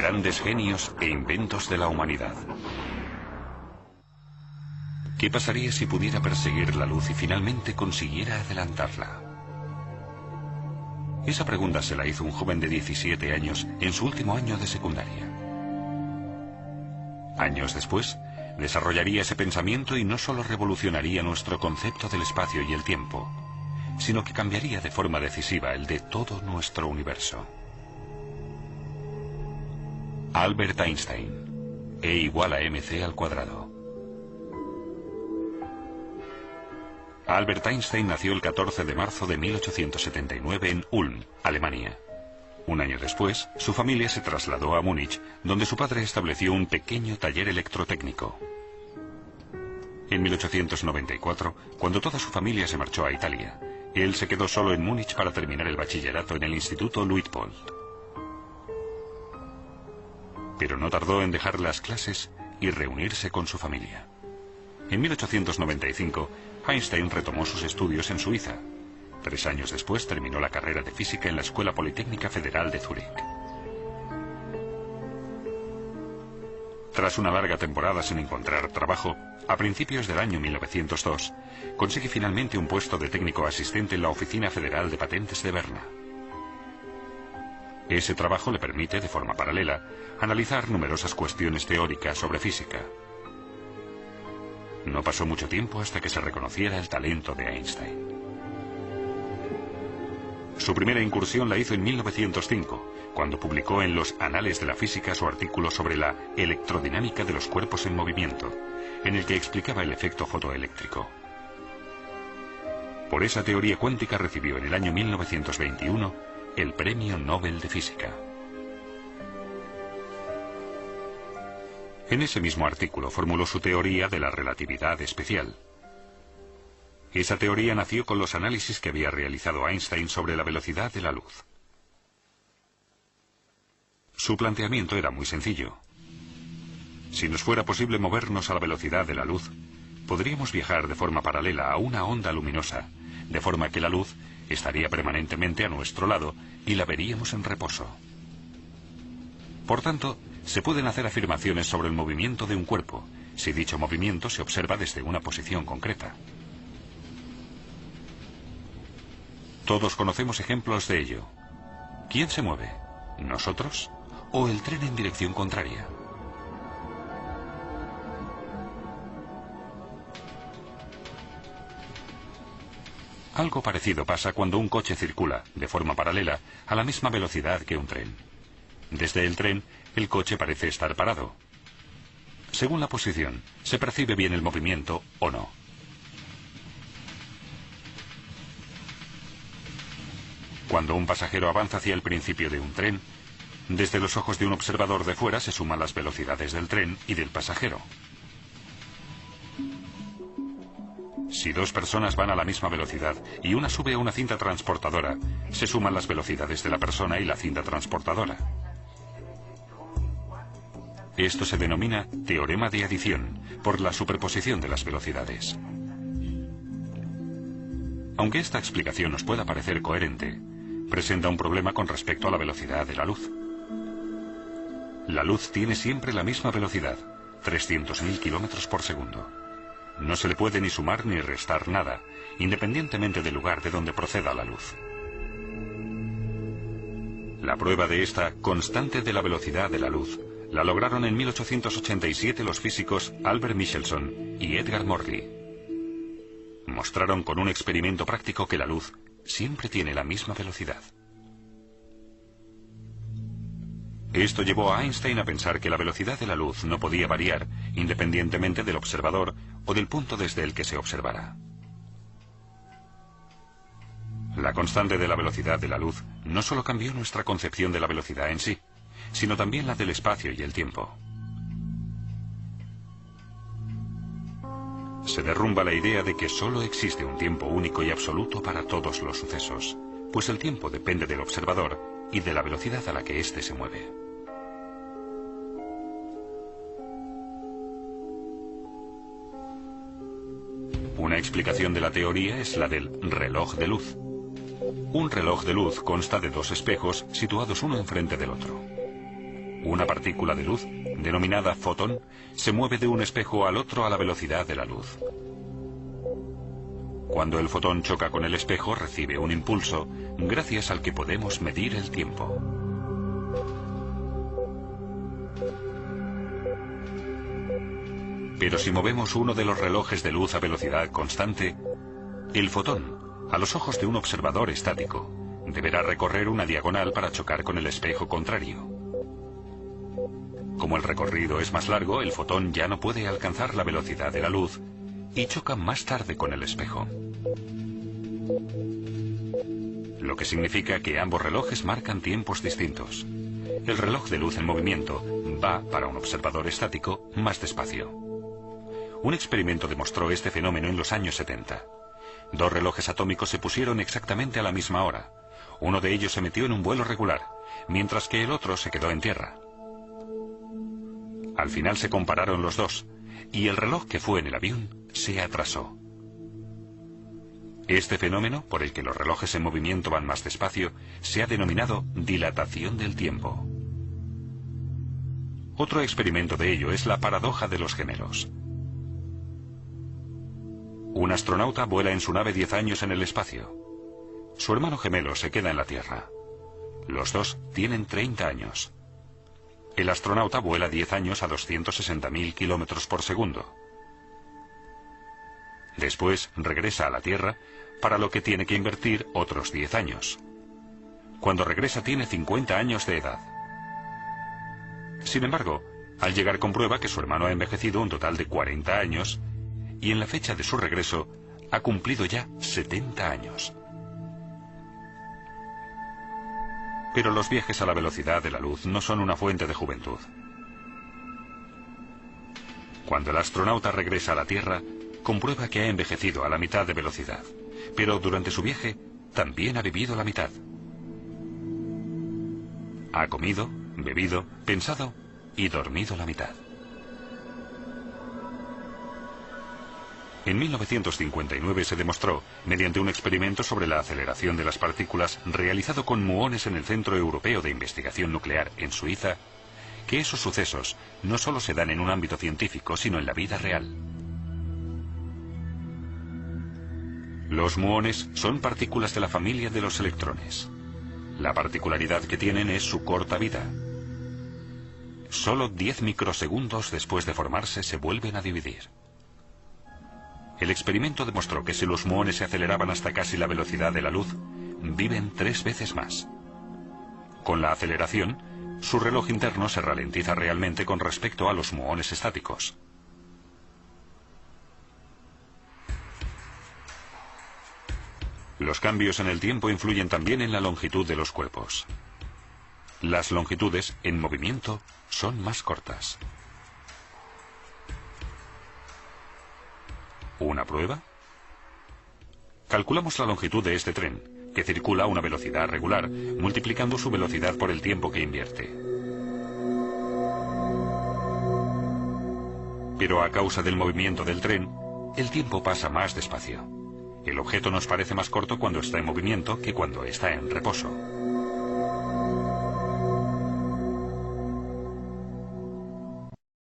grandes genios e inventos de la humanidad. ¿Qué pasaría si pudiera perseguir la luz y finalmente consiguiera adelantarla? Esa pregunta se la hizo un joven de 17 años en su último año de secundaria. Años después, desarrollaría ese pensamiento y no solo revolucionaría nuestro concepto del espacio y el tiempo, sino que cambiaría de forma decisiva el de todo nuestro universo. Albert Einstein. E igual a mc al cuadrado. Albert Einstein nació el 14 de marzo de 1879 en Ulm, Alemania. Un año después, su familia se trasladó a Múnich, donde su padre estableció un pequeño taller electrotécnico. En 1894, cuando toda su familia se marchó a Italia, él se quedó solo en Múnich para terminar el bachillerato en el Instituto Luitpold. Pero no tardó en dejar las clases y reunirse con su familia. En 1895, Einstein retomó sus estudios en Suiza. 3 años después terminó la carrera de física en la Escuela Politécnica Federal de Zúrich. Tras una larga temporada sin encontrar trabajo, a principios del año 1902, consigue finalmente un puesto de técnico asistente en la Oficina Federal de Patentes de Berna. Ese trabajo le permite, de forma paralela, analizar numerosas cuestiones teóricas sobre física. No pasó mucho tiempo hasta que se reconociera el talento de Einstein. Su primera incursión la hizo en 1905, cuando publicó en los Anales de la Física su artículo sobre la electrodinámica de los cuerpos en movimiento, en el que explicaba el efecto fotoeléctrico. Por esa teoría cuántica recibió en el año 1921 el Premio Nobel de Física. En ese mismo artículo formuló su teoría de la relatividad especial. Esa teoría nació con los análisis que había realizado Einstein sobre la velocidad de la luz. Su planteamiento era muy sencillo. Si nos fuera posible movernos a la velocidad de la luz, podríamos viajar de forma paralela a una onda luminosa, de forma que la luz estaría permanentemente a nuestro lado y la veríamos en reposo. Por tanto, se pueden hacer afirmaciones sobre el movimiento de un cuerpo, si dicho movimiento se observa desde una posición concreta. Todos conocemos ejemplos de ello. ¿Quién se mueve? ¿Nosotros? ¿O el tren en dirección contraria? Algo parecido pasa cuando un coche circula, de forma paralela, a la misma velocidad que un tren. Desde el tren, el coche parece estar parado. Según la posición, se percibe bien el movimiento o no. Cuando un pasajero avanza hacia el principio de un tren, desde los ojos de un observador de fuera se suman las velocidades del tren y del pasajero. Si 2 personas van a la misma velocidad y una sube a una cinta transportadora, se suman las velocidades de la persona y la cinta transportadora. Esto se denomina teorema de adición, por la superposición de las velocidades. Aunque esta explicación nos pueda parecer coherente, presenta un problema con respecto a la velocidad de la luz. La luz tiene siempre la misma velocidad, 300.000 kilómetros por segundo. No se le puede ni sumar ni restar nada, independientemente del lugar de donde proceda la luz. La prueba de esta constante de la velocidad de la luz la lograron en 1887 los físicos Albert Michelson y Edgar Morley. Mostraron con un experimento práctico que la luz siempre tiene la misma velocidad. Esto llevó a Einstein a pensar que la velocidad de la luz no podía variar, independientemente del observador o del punto desde el que se observara. La constante de la velocidad de la luz no solo cambió nuestra concepción de la velocidad en sí, sino también la del espacio y el tiempo. Se derrumba la idea de que solo existe un tiempo único y absoluto para todos los sucesos, pues el tiempo depende del observador y de la velocidad a la que éste se mueve. Una explicación de la teoría es la del reloj de luz. Un reloj de luz consta de 2 espejos situados uno enfrente del otro. Una partícula de luz, denominada fotón, se mueve de un espejo al otro a la velocidad de la luz. Cuando el fotón choca con el espejo, recibe un impulso, gracias al que podemos medir el tiempo. Pero si movemos uno de los relojes de luz a velocidad constante, el fotón, a los ojos de un observador estático, deberá recorrer una diagonal para chocar con el espejo contrario. Como el recorrido es más largo, el fotón ya no puede alcanzar la velocidad de la luz y choca más tarde con el espejo. Lo que significa que ambos relojes marcan tiempos distintos. El reloj de luz en movimiento va, para un observador estático, más despacio. Un experimento demostró este fenómeno en los años 70. Dos relojes atómicos se pusieron exactamente a la misma hora. Uno de ellos se metió en un vuelo regular, mientras que el otro se quedó en tierra. Al final se compararon los dos, y el reloj que fue en el avión se atrasó. Este fenómeno, por el que los relojes en movimiento van más despacio, se ha denominado dilatación del tiempo. Otro experimento de ello es la paradoja de los gemelos. Un astronauta vuela en su nave 10 años en el espacio. Su hermano gemelo se queda en la Tierra. Los dos tienen 30 años. El astronauta vuela 10 años a 260.000 kilómetros por segundo. Después regresa a la Tierra, para lo que tiene que invertir otros 10 años. Cuando regresa tiene 50 años de edad. Sin embargo, al llegar comprueba que su hermano ha envejecido un total de 40 años y en la fecha de su regreso ha cumplido ya 70 años. Pero los viajes a la velocidad de la luz no son una fuente de juventud. Cuando el astronauta regresa a la Tierra, comprueba que ha envejecido a la mitad de velocidad, pero durante su viaje también ha vivido la mitad. Ha comido, bebido, pensado y dormido la mitad. En 1959 se demostró, mediante un experimento sobre la aceleración de las partículas realizado con muones en el Centro Europeo de Investigación Nuclear en Suiza, que esos sucesos no solo se dan en un ámbito científico, sino en la vida real. Los muones son partículas de la familia de los electrones. La particularidad que tienen es su corta vida. Solo 10 microsegundos después de formarse se vuelven a dividir. El experimento demostró que si los muones se aceleraban hasta casi la velocidad de la luz, viven 3 veces más. Con la aceleración, su reloj interno se ralentiza realmente con respecto a los muones estáticos. Los cambios en el tiempo influyen también en la longitud de los cuerpos. Las longitudes, en movimiento, son más cortas. ¿Una prueba? Calculamos la longitud de este tren, que circula a una velocidad regular, multiplicando su velocidad por el tiempo que invierte. Pero a causa del movimiento del tren, el tiempo pasa más despacio. El objeto nos parece más corto cuando está en movimiento que cuando está en reposo.